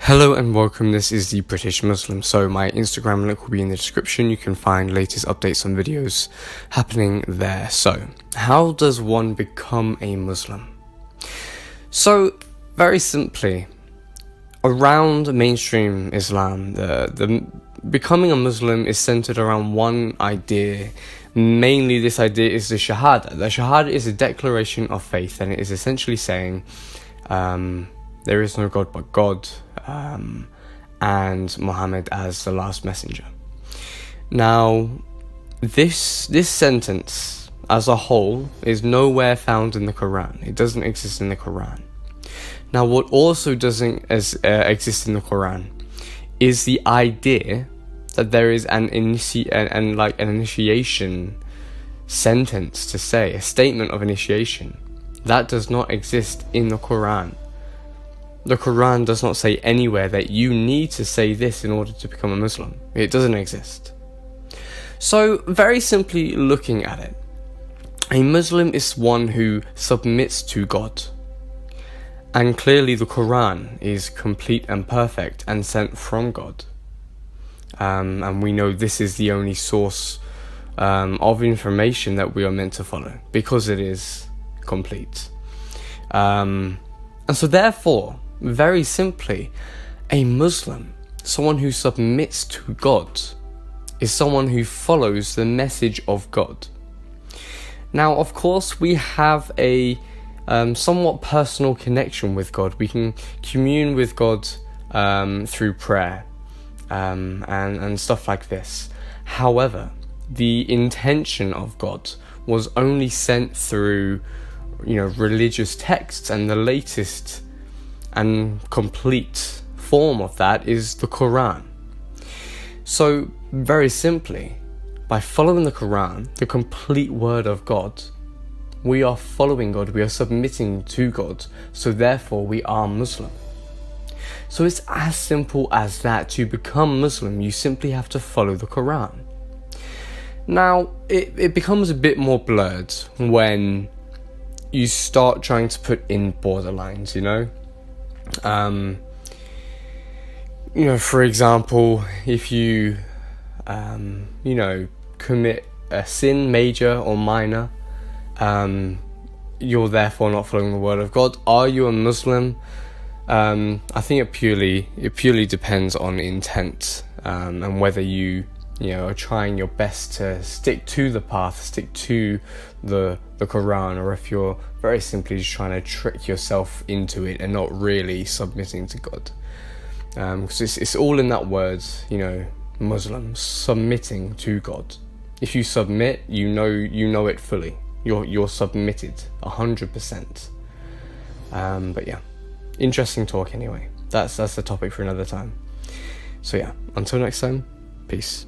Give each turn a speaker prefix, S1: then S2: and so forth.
S1: Hello and welcome, this is the British Muslim. So my Instagram link will be in the description. You can find latest updates on videos happening there. So, how does one become a Muslim? So, very simply, around mainstream Islam, the becoming a Muslim is centered around one idea. Mainly this idea is the Shahada. The Shahada is a declaration of faith, and it is essentially saying there is no God but God, and Muhammad as the last messenger. Now, this sentence as a whole is nowhere found in the Quran. It doesn't exist in the Quran. Now, what also doesn't exist in the Quran is the idea that there is an initiation sentence to say, a statement of initiation. That does not exist in the Quran. The Quran does not say anywhere that you need to say this in order to become a Muslim. It doesn't exist. So, very simply looking at it, a Muslim is one who submits to God. And clearly the Quran is complete and perfect and sent from God. And we know this is the only source of information that we are meant to follow, because it is complete. And so therefore, very simply, a Muslim, someone who submits to God, is someone who follows the message of God. Now, of course, we have a somewhat personal connection with God. We can commune with God through prayer and stuff like this. However, the intention of God was only sent through, religious texts, and the latest and complete form of that is the Quran. So, very simply, by following the Quran, the complete word of God, we are following God, we are submitting to God, so therefore we are Muslim. So it's as simple as that. To become Muslim, you simply have to follow the Quran. Now, it becomes a bit more blurred when you start trying to put in borderlines, for example, if you, commit a sin, major or minor, you're therefore not following the word of God. Are you a Muslim? I think it purely depends on intent, and whether you are trying your best to stick to the path, stick to the Quran, or if you're very simply just trying to trick yourself into it and not really submitting to God. Because it's all in that word, Muslims submitting to God. If you submit, you know it fully. You're submitted 100%. But yeah, interesting talk anyway. That's the topic for another time. So yeah, until next time, peace.